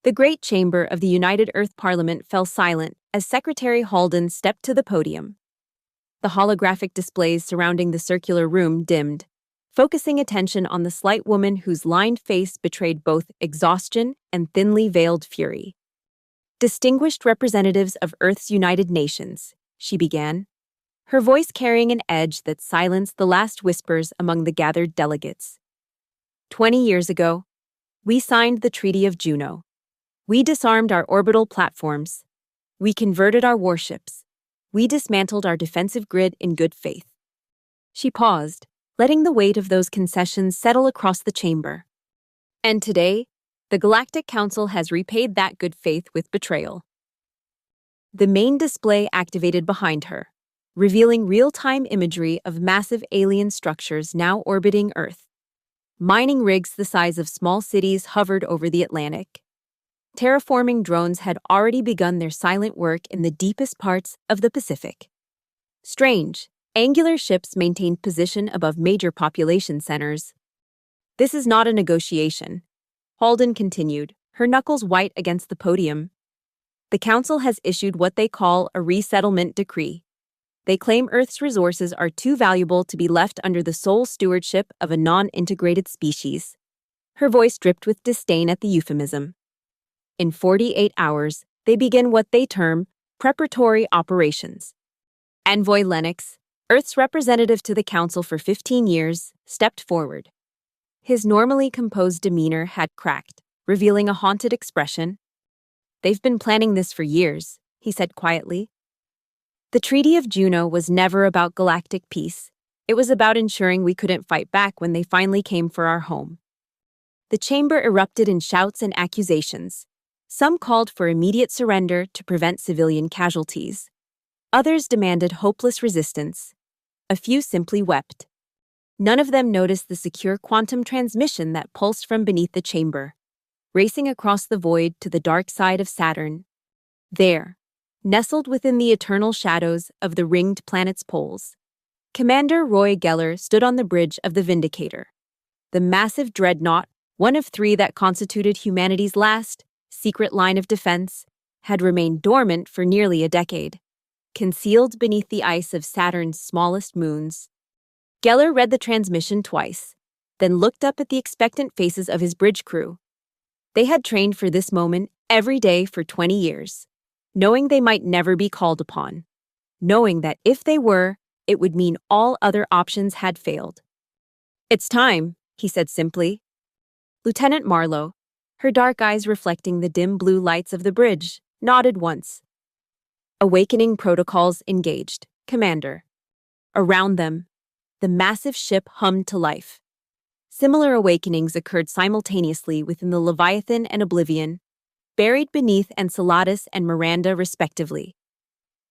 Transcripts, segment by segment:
The great chamber of the United Earth Parliament fell silent as Secretary Halden stepped to the podium. The holographic displays surrounding the circular room dimmed, focusing attention on the slight woman whose lined face betrayed both exhaustion and thinly veiled fury. "Distinguished representatives of Earth's United Nations," she began, her voice carrying an edge that silenced the last whispers among the gathered delegates. 20 years ago, we signed the Treaty of Juno. We disarmed our orbital platforms. We converted our warships. We dismantled our defensive grid in good faith. She paused, letting the weight of those concessions settle across the chamber. And today, the Galactic Council has repaid that good faith with betrayal. The main display activated behind her, revealing real-time imagery of massive alien structures now orbiting Earth. Mining rigs the size of small cities hovered over the Atlantic. Terraforming drones had already begun their silent work in the deepest parts of the Pacific. Strange, angular ships maintained position above major population centers. "This is not a negotiation," Halden continued, her knuckles white against the podium. "The Council has issued what they call a resettlement decree. They claim Earth's resources are too valuable to be left under the sole stewardship of a non-integrated species." Her voice dripped with disdain at the euphemism. "In 48 hours, they begin what they term preparatory operations." Envoy Lennox, Earth's representative to the Council for 15 years, stepped forward. His normally composed demeanor had cracked, revealing a haunted expression. "They've been planning this for years," he said quietly. "The Treaty of Juno was never about galactic peace. It was about ensuring we couldn't fight back when they finally came for our home." The chamber erupted in shouts and accusations. Some called for immediate surrender to prevent civilian casualties. Others demanded hopeless resistance. A few simply wept. None of them noticed the secure quantum transmission that pulsed from beneath the chamber, racing across the void to the dark side of Saturn. There, nestled within the eternal shadows of the ringed planet's poles, Commander Roy Geller stood on the bridge of the Vindicator. The massive dreadnought, one of three that constituted humanity's last, secret line of defense, had remained dormant for nearly a decade, concealed beneath the ice of Saturn's smallest moons. Geller read the transmission twice, then looked up at the expectant faces of his bridge crew. They had trained for this moment every day for 20 years. Knowing they might never be called upon, knowing that if they were, it would mean all other options had failed. "It's time," he said simply. Lieutenant Marlowe, her dark eyes reflecting the dim blue lights of the bridge, nodded once. "Awakening protocols engaged, Commander." Around them, the massive ship hummed to life. Similar awakenings occurred simultaneously within the Leviathan and Oblivion, buried beneath Enceladus and Miranda respectively.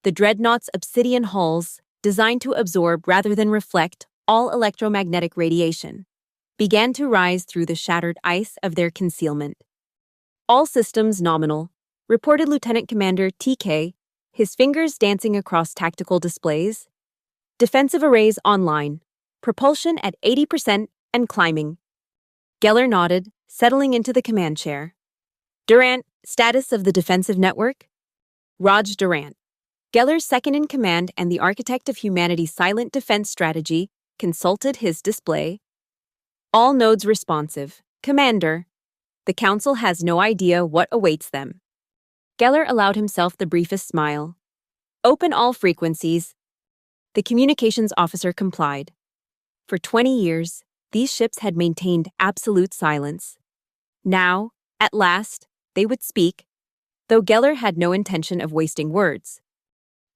The dreadnought's obsidian hulls, designed to absorb rather than reflect all electromagnetic radiation, began to rise through the shattered ice of their concealment. "All systems nominal," reported Lieutenant Commander TK, his fingers dancing across tactical displays. "Defensive arrays online. Propulsion at 80% and climbing." Geller nodded, settling into the command chair. "Durant, status of the defensive network?" Raj Durant, Geller's second-in-command and the architect of humanity's silent defense strategy, consulted his display. "All nodes responsive, Commander. The Council has no idea what awaits them." Geller allowed himself the briefest smile. "Open all frequencies." The communications officer complied. For 20 years, these ships had maintained absolute silence. Now, at last, they would speak, though Geller had no intention of wasting words.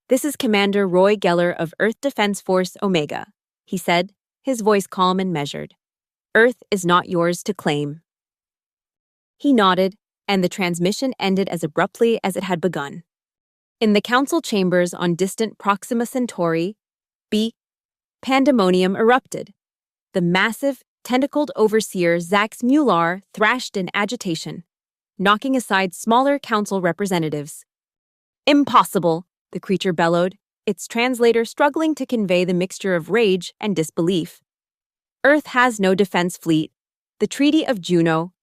"This is Commander Roy Geller of Earth Defense Force Omega," he said, his voice calm and measured. "Earth is not yours to claim." He nodded, and the transmission ended as abruptly as it had begun. In the council chambers on distant Proxima Centauri, pandemonium erupted. The massive, tentacled overseer Zax Mular thrashed in agitation, knocking aside smaller council representatives. "Impossible!" the creature bellowed, its translator struggling to convey the mixture of rage and disbelief. "Earth has no defense fleet. The Treaty of Juno,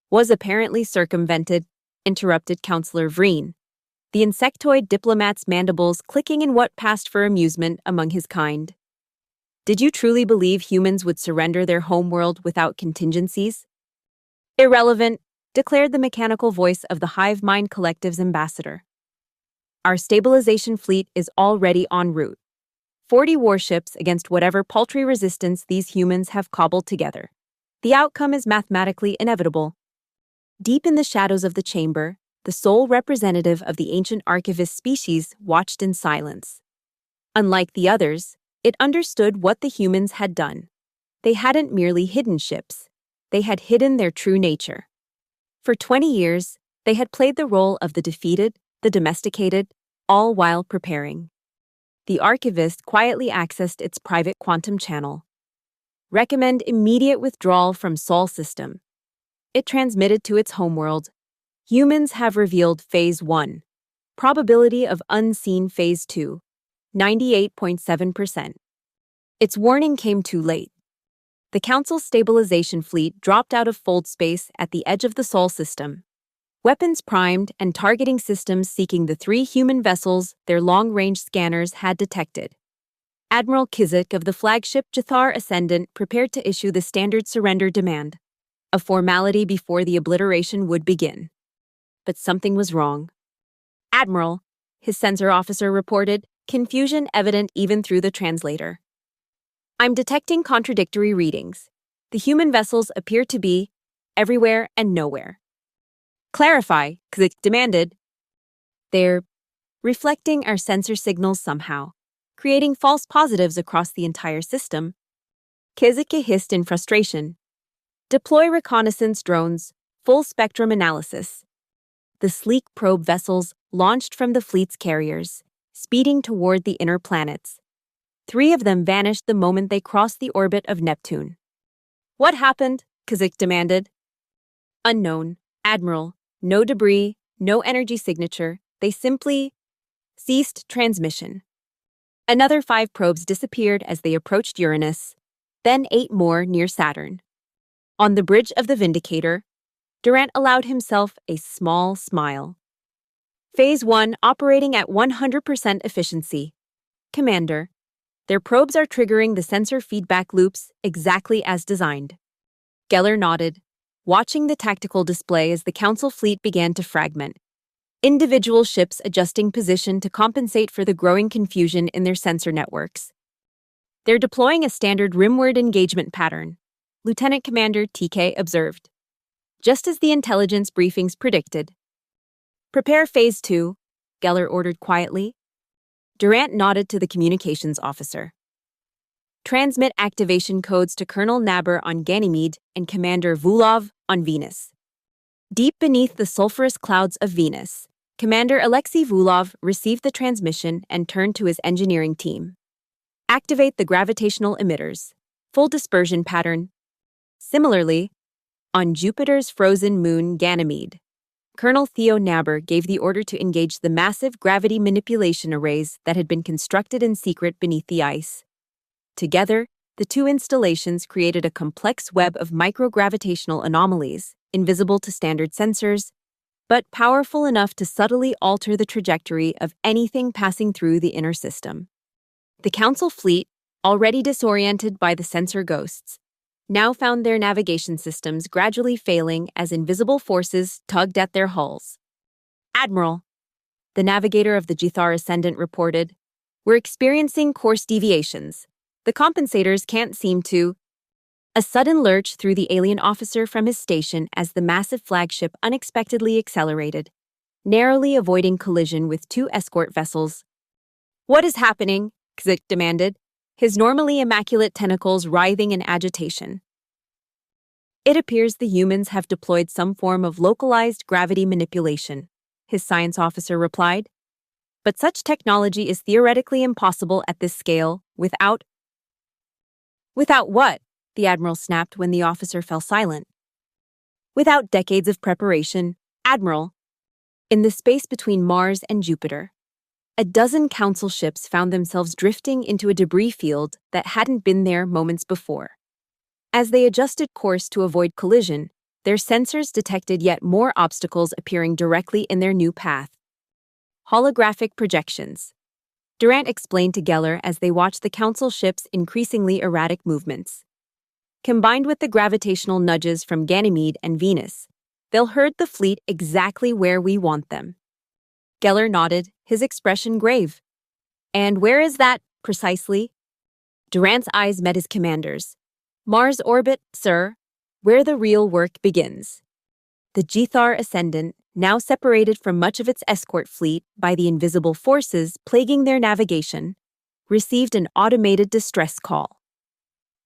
Was apparently circumvented, interrupted Counselor Vreen, the insectoid diplomat's mandibles clicking in what passed for amusement among his kind. Did you truly believe humans would surrender their homeworld without contingencies? Irrelevant, declared the mechanical voice of the Hive Mind Collective's ambassador. Our stabilization fleet is already en route. 40 warships against whatever paltry resistance these humans have cobbled together. The outcome is mathematically inevitable. Deep in the shadows of the chamber, the sole representative of the ancient archivist species watched in silence. Unlike the others, it understood what the humans had done. They hadn't merely hidden ships. They had hidden their true nature. For 20 years, they had played the role of the defeated, the domesticated, all while preparing. The archivist quietly accessed its private quantum channel. Recommend immediate withdrawal from Sol system. It transmitted to its homeworld. Humans have revealed Phase 1. Probability of unseen Phase 2. 98.7%. Its warning came too late. The Council's stabilization fleet dropped out of fold space at the edge of the Sol system. Weapons primed and targeting systems seeking the 3 human vessels their long-range scanners had detected. Admiral Kizik of the flagship Jathar Ascendant prepared to issue the standard surrender demand, a formality before the obliteration would begin. But something was wrong. Admiral, his sensor officer reported, confusion evident even through the translator. I'm detecting contradictory readings. The human vessels appear to be everywhere and nowhere. Clarify, Kizik demanded. They're reflecting our sensor signals somehow, creating false positives across the entire system. Kizik hissed in frustration. Deploy reconnaissance drones, full spectrum analysis. The sleek probe vessels launched from the fleet's carriers, speeding toward the inner planets. 3 of them vanished the moment they crossed the orbit of Neptune. What happened? Kizik demanded. Unknown, Admiral. No debris, no energy signature. They simply ceased transmission. Another 5 probes disappeared as they approached Uranus, then 8 more near Saturn. On the bridge of the Vindicator, Durant allowed himself a small smile. Phase 1 operating at 100% efficiency. Commander, their probes are triggering the sensor feedback loops exactly as designed. Geller nodded, watching the tactical display as the Council fleet began to fragment. Individual ships adjusting position to compensate for the growing confusion in their sensor networks. They're deploying a standard rimward engagement pattern, Lieutenant Commander TK observed. Just as the intelligence briefings predicted. Prepare Phase 2, Geller ordered quietly. Durant nodded to the communications officer. Transmit activation codes to Colonel Naber on Ganymede and Commander Vulov on Venus. Deep beneath the sulfurous clouds of Venus, Commander Alexei Vulov received the transmission and turned to his engineering team. Activate the gravitational emitters. Full dispersion pattern. Similarly, on Jupiter's frozen moon Ganymede, Colonel Theo Naber gave the order to engage the massive gravity manipulation arrays that had been constructed in secret beneath the ice. Together, the 2 installations created a complex web of microgravitational anomalies, invisible to standard sensors, but powerful enough to subtly alter the trajectory of anything passing through the inner system. The Council fleet, already disoriented by the sensor ghosts, now found their navigation systems gradually failing as invisible forces tugged at their hulls. Admiral, the navigator of the Jathar Ascendant reported, we're experiencing course deviations. The compensators can't seem to. A sudden lurch threw the alien officer from his station as the massive flagship unexpectedly accelerated, narrowly avoiding collision with 2 escort vessels. What is happening? Kizik demanded, his normally immaculate tentacles writhing in agitation. It appears the humans have deployed some form of localized gravity manipulation, his science officer replied. But such technology is theoretically impossible at this scale without. Without what? The Admiral snapped when the officer fell silent. Without decades of preparation, Admiral. In the space between Mars and Jupiter, a dozen Council ships found themselves drifting into a debris field that hadn't been there moments before. As they adjusted course to avoid collision, Their sensors detected yet more obstacles appearing directly in their new path. Holographic projections. Durant explained to Geller as they watched the Council ship's increasingly erratic movements. Combined with the gravitational nudges from Ganymede and Venus, they'll herd the fleet exactly where we want them. Geller nodded, his expression grave. And where is that, precisely? Durant's eyes met his commander's. Mars orbit, sir, where the real work begins. The Jethar Ascendant, now separated from much of its escort fleet by the invisible forces plaguing their navigation, received an automated distress call.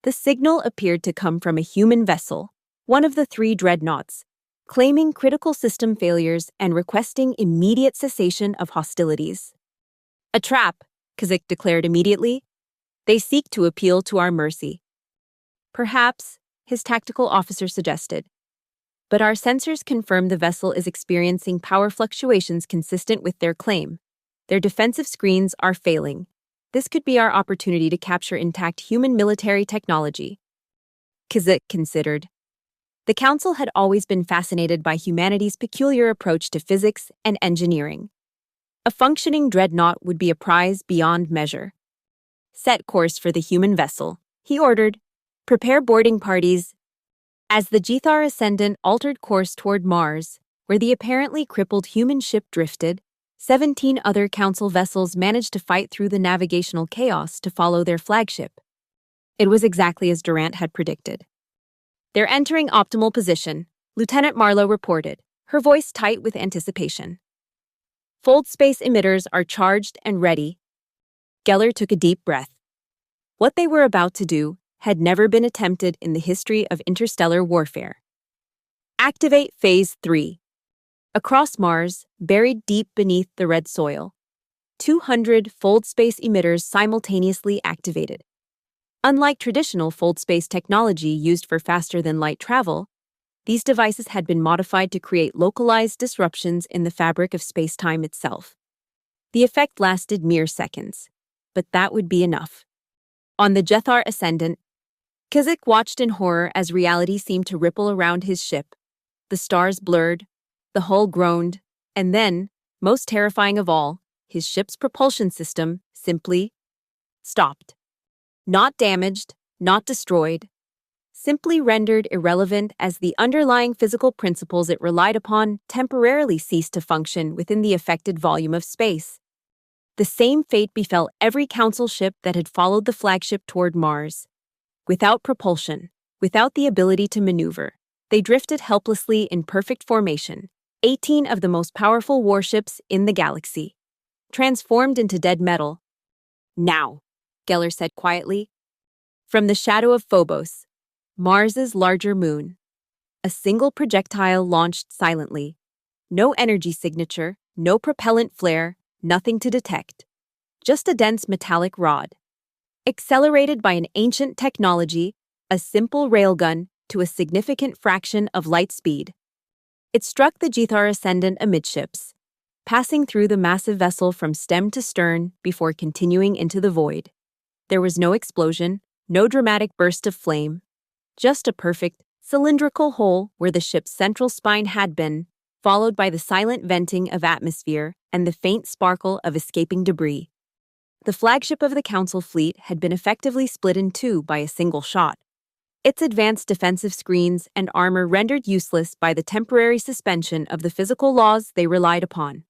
The signal appeared to come from a human vessel, one of the 3 dreadnoughts, claiming critical system failures and requesting immediate cessation of hostilities. A trap, Kasich declared immediately. They seek to appeal to our mercy. Perhaps, his tactical officer suggested. But our sensors confirm the vessel is experiencing power fluctuations consistent with their claim. Their defensive screens are failing. This could be our opportunity to capture intact human military technology. Kasich considered. The Council had always been fascinated by humanity's peculiar approach to physics and engineering. A functioning dreadnought would be a prize beyond measure. Set course for the human vessel, he ordered. Prepare boarding parties. As the Jethar Ascendant altered course toward Mars, where the apparently crippled human ship drifted, 17 other Council vessels managed to fight through the navigational chaos to follow their flagship. It was exactly as Durant had predicted. They're entering optimal position, Lieutenant Marlowe reported, her voice tight with anticipation. Fold space emitters are charged and ready. Geller took a deep breath. What they were about to do had never been attempted in the history of interstellar warfare. Activate Phase 3. Across Mars, buried deep beneath the red soil, 200 fold space emitters simultaneously activated. Unlike traditional fold space technology used for faster-than-light travel, these devices had been modified to create localized disruptions in the fabric of space-time itself. The effect lasted mere seconds, but that would be enough. On the Jethar Ascendant, Kasich watched in horror as reality seemed to ripple around his ship. The stars blurred, the hull groaned, and then, most terrifying of all, his ship's propulsion system simply stopped. Not damaged, not destroyed, simply rendered irrelevant as the underlying physical principles it relied upon temporarily ceased to function within the affected volume of space. The same fate befell every Council ship that had followed the flagship toward Mars. Without propulsion, without the ability to maneuver, they drifted helplessly in perfect formation, 18 of the most powerful warships in the galaxy, transformed into dead metal. Now, Geller said quietly. From the shadow of Phobos, Mars's larger moon, a single projectile launched silently. No energy signature, no propellant flare, nothing to detect. Just a dense metallic rod. Accelerated by an ancient technology, a simple railgun to a significant fraction of light speed. It struck the Jethar Ascendant amidships, passing through the massive vessel from stem to stern before continuing into the void. There was no explosion, no dramatic burst of flame, just a perfect, cylindrical hole where the ship's central spine had been, followed by the silent venting of atmosphere and the faint sparkle of escaping debris. The flagship of the Council fleet had been effectively split in two by a single shot. Its advanced defensive screens and armor rendered useless by the temporary suspension of the physical laws they relied upon.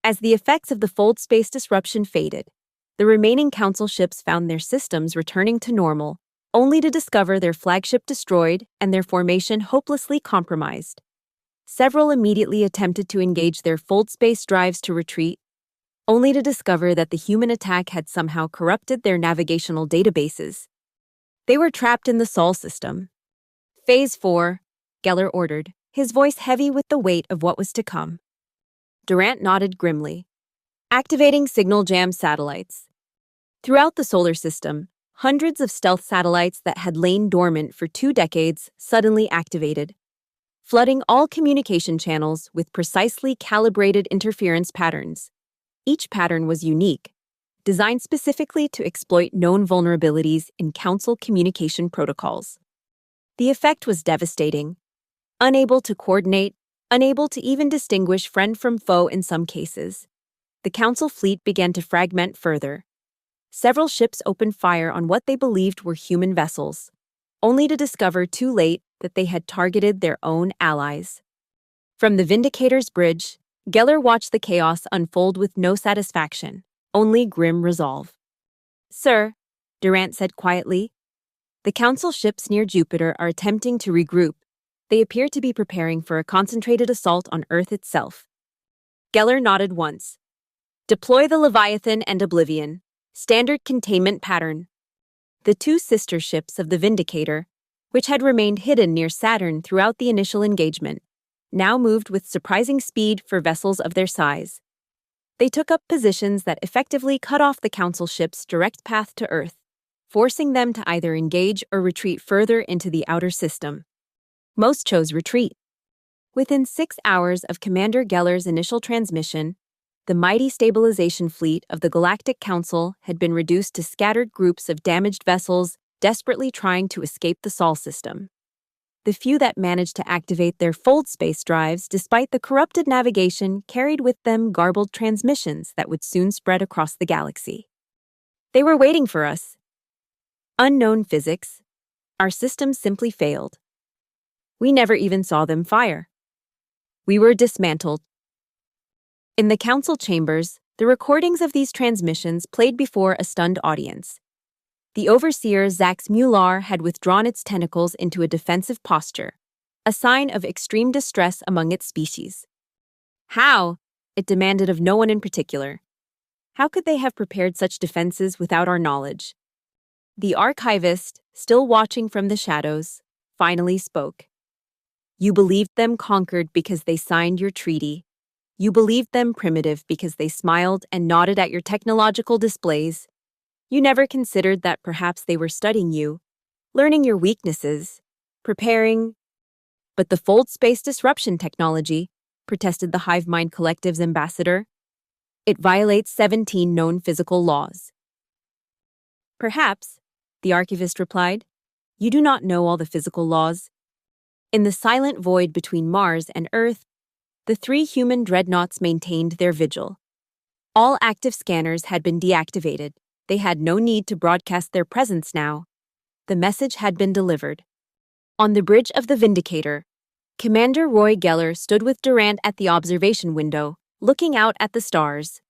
As the effects of the fold space disruption faded, the remaining Council ships found their systems returning to normal, only to discover their flagship destroyed and their formation hopelessly compromised. Several immediately attempted to engage their fold space drives to retreat, only to discover that the human attack had somehow corrupted their navigational databases. They were trapped in the Sol system. Phase 4, Geller ordered, his voice heavy with the weight of what was to come. Durant nodded grimly. Activating signal jam satellites. Throughout the solar system, hundreds of stealth satellites that had lain dormant for 2 decades suddenly activated, flooding all communication channels with precisely calibrated interference patterns. Each pattern was unique, designed specifically to exploit known vulnerabilities in Council communication protocols. The effect was devastating. unable to coordinate, unable to even distinguish friend from foe in some cases. The Council fleet began to fragment further. Several ships opened fire on what they believed were human vessels, only to discover too late that they had targeted their own allies. From the Vindicator's bridge, Geller watched the chaos unfold with no satisfaction, only grim resolve. "Sir," Durant said quietly, "the Council ships near Jupiter are attempting to regroup. They appear to be preparing for a concentrated assault on Earth itself." Geller nodded once. "Deploy the Leviathan and Oblivion. Standard containment pattern." The two sister ships of the Vindicator, which had remained hidden near Saturn throughout the initial engagement, now moved with surprising speed for vessels of their size. They took up positions that effectively cut off the Council ships' direct path to Earth, forcing them to either engage or retreat further into the outer system. Most chose retreat. Within 6 hours of Commander Geller's initial transmission, the mighty stabilization fleet of the Galactic Council had been reduced to scattered groups of damaged vessels desperately trying to escape the Sol system. The few that managed to activate their fold space drives despite the corrupted navigation carried with them garbled transmissions that would soon spread across the galaxy. They were waiting for us. Unknown physics. Our system simply failed. We never even saw them fire. We were dismantled. In the Council chambers, the recordings of these transmissions played before a stunned audience. The overseer Zax Mular had withdrawn its tentacles into a defensive posture, a sign of extreme distress among its species. How? It demanded of no one in particular. How could they have prepared such defenses without our knowledge? The archivist, still watching from the shadows, finally spoke. "You believed them conquered because they signed your treaty. You believed them primitive because they smiled and nodded at your technological displays. You never considered that perhaps they were studying you, learning your weaknesses, preparing." "But the fold space disruption technology," protested the Hive Mind Collective's ambassador. "It violates 17 known physical laws." "Perhaps," the archivist replied. "You do not know all the physical laws." In the silent void between Mars and Earth, the 3 human dreadnoughts maintained their vigil. All active scanners had been deactivated. They had no need to broadcast their presence now. The message had been delivered. On the bridge of the Vindicator, Commander Roy Geller stood with Durant at the observation window, looking out at the stars.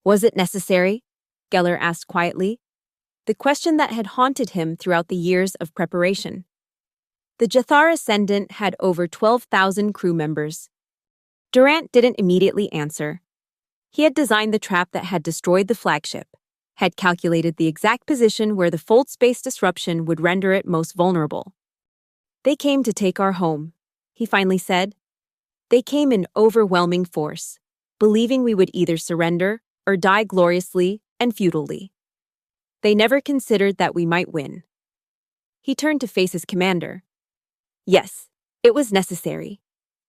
"Was it necessary?" Geller asked quietly, the question that had haunted him throughout the years of preparation. The Jathar Ascendant had over 12,000 crew members. Durant didn't immediately answer. He had designed the trap that had destroyed the flagship, had calculated the exact position where the fold space disruption would render it most vulnerable. "They came to take our home," he finally said. "They came in overwhelming force, believing we would either surrender or die gloriously and futilely. They never considered that we might win." He turned to face his commander. "Yes, it was necessary.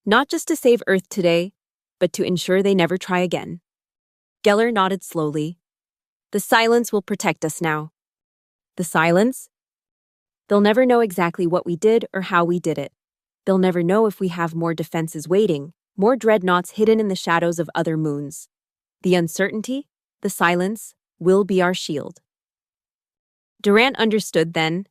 Not just to save Earth today, but to ensure they never try again." Geller nodded slowly. "The silence will protect us now." "The silence?" "They'll never know exactly what we did or how we did it. They'll never know if we have more defenses waiting, more dreadnoughts hidden in the shadows of other moons. The uncertainty, the silence, will be our shield." Durant understood then.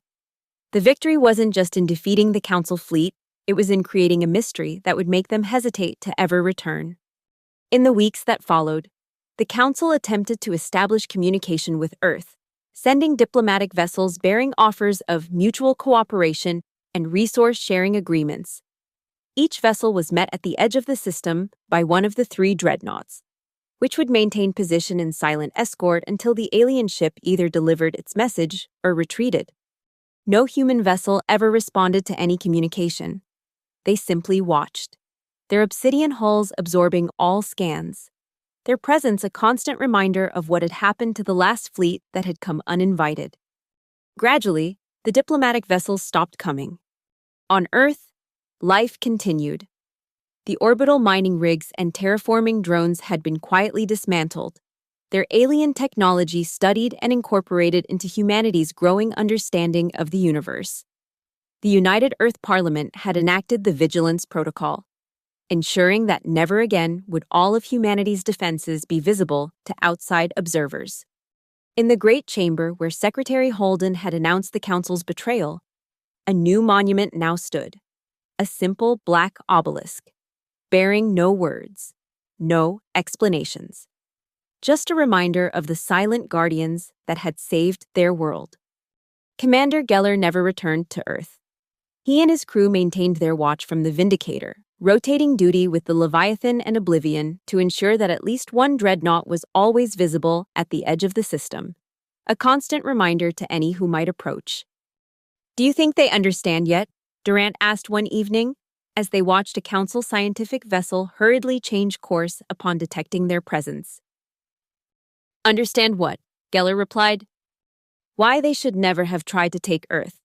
The victory wasn't just in defeating the Council fleet, it was in creating a mystery that would make them hesitate to ever return. In the weeks that followed, the Council attempted to establish communication with Earth, sending diplomatic vessels bearing offers of mutual cooperation and resource-sharing agreements. Each vessel was met at the edge of the system by one of the 3 dreadnoughts, which would maintain position in silent escort until the alien ship either delivered its message or retreated. No human vessel ever responded to any communication. They simply watched, their obsidian hulls absorbing all scans, their presence a constant reminder of what had happened to the last fleet that had come uninvited. Gradually, the diplomatic vessels stopped coming. On Earth, life continued. The orbital mining rigs and terraforming drones had been quietly dismantled, their alien technology studied and incorporated into humanity's growing understanding of the universe. The United Earth Parliament had enacted the Vigilance Protocol, ensuring that never again would all of humanity's defenses be visible to outside observers. In the Great Chamber, where Secretary Holden had announced the Council's betrayal, a new monument now stood, a simple black obelisk, bearing no words, no explanations. Just a reminder of the silent guardians that had saved their world. Commander Geller never returned to Earth. He and his crew maintained their watch from the Vindicator, rotating duty with the Leviathan and Oblivion to ensure that at least one dreadnought was always visible at the edge of the system, a constant reminder to any who might approach. "Do you think they understand yet?" Durant asked one evening, as they watched a Council scientific vessel hurriedly change course upon detecting their presence. "Understand what?" Geller replied. "Why they should never have tried to take Earth."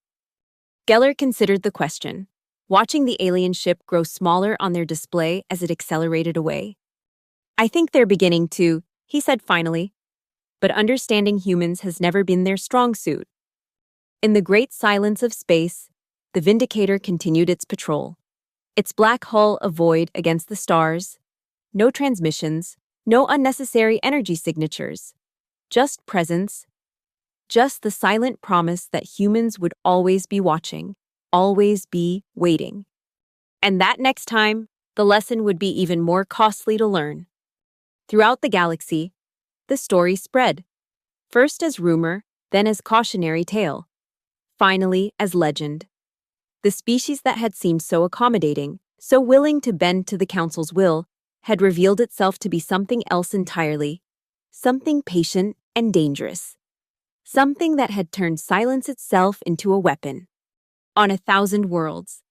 Geller considered the question, watching the alien ship grow smaller on their display as it accelerated away. "I think they're beginning to," he said finally, "but understanding humans has never been their strong suit." In the great silence of space, the Vindicator continued its patrol, its black hull a void against the stars, no transmissions, no unnecessary energy signatures, just presence, just the silent promise that humans would always be watching, always be waiting. And that next time, the lesson would be even more costly to learn. Throughout the galaxy, the story spread, first as rumor, then as cautionary tale, finally as legend. The species that had seemed so accommodating, so willing to bend to the Council's will, had revealed itself to be something else entirely, something patient and dangerous, something that had turned silence itself into a weapon. On 1,000 worlds,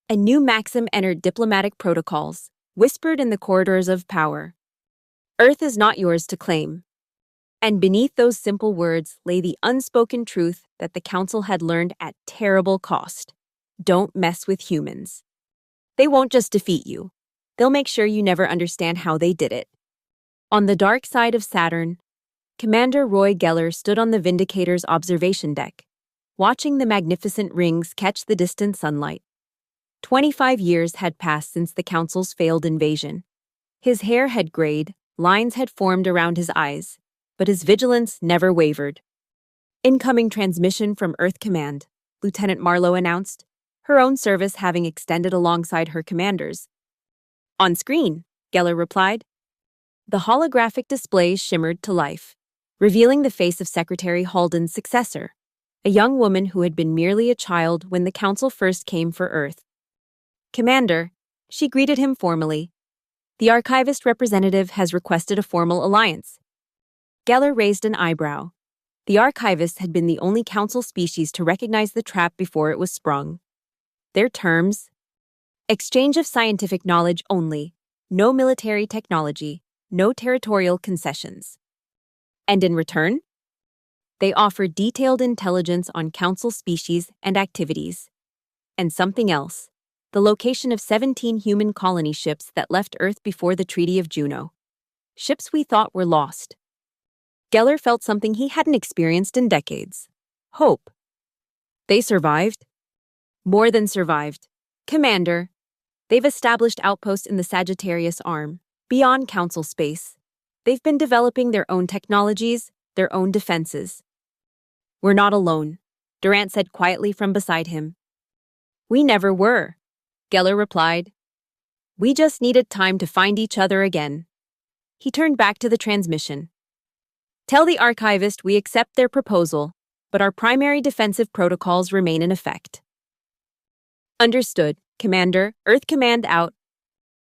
a new maxim entered diplomatic protocols, whispered in the corridors of power. Earth is not yours to claim. And beneath those simple words lay the unspoken truth that the Council had learned at terrible cost. Don't mess with humans. They won't just defeat you. They'll make sure you never understand how they did it. On the dark side of Saturn, Commander Roy Geller stood on the Vindicator's observation deck, watching the magnificent rings catch the distant sunlight. 25 years had passed since the Council's failed invasion. His hair had grayed, lines had formed around his eyes, but his vigilance never wavered. "Incoming transmission from Earth Command," Lieutenant Marlowe announced, her own service having extended alongside her commander's. "On screen," Geller replied. The holographic display shimmered to life, revealing the face of Secretary Holden's successor, a young woman who had been merely a child when the Council first came for Earth. "Commander," she greeted him formally. "The archivist representative has requested a formal alliance." Geller raised an eyebrow. The archivist had been the only Council species to recognize the trap before it was sprung. Their terms: exchange of scientific knowledge only, no military technology, no territorial concessions. And in return, they offer detailed intelligence on Council species and activities. And something else: the location of 17 human colony ships that left Earth before the Treaty of Juno. Ships we thought were lost. Geller felt something he hadn't experienced in decades: hope. They survived. More than survived. "Commander, they've established outposts in the Sagittarius Arm, beyond Council space. They've been developing their own technologies, their own defenses." "We're not alone," Durant said quietly from beside him. "We never were," Geller replied. "We just needed time to find each other again." He turned back to the transmission. "Tell the archivist we accept their proposal, but our primary defensive protocols remain in effect." "Understood, Commander. Earth Command out."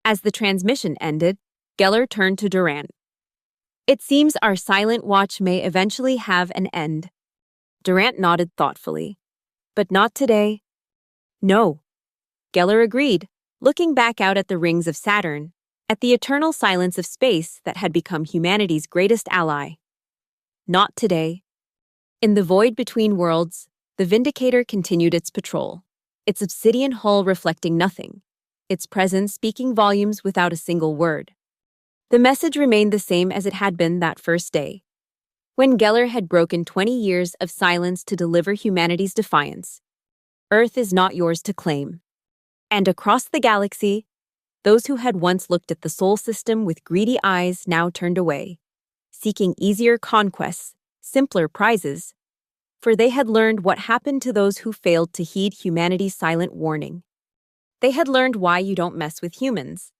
As the transmission ended, Geller turned to Durant. "It seems our silent watch may eventually have an end." Durant nodded thoughtfully. "But not today." "No." Geller agreed, looking back out at the rings of Saturn, at the eternal silence of space that had become humanity's greatest ally. "Not today." In the void between worlds, the Vindicator continued its patrol, its obsidian hull reflecting nothing, its presence speaking volumes without a single word. The message remained the same as it had been that first day, when Geller had broken 20 years of silence to deliver humanity's defiance. Earth is not yours to claim. And across the galaxy, those who had once looked at the Sol system with greedy eyes now turned away, seeking easier conquests, simpler prizes, for they had learned what happened to those who failed to heed humanity's silent warning. They had learned why you don't mess with humans.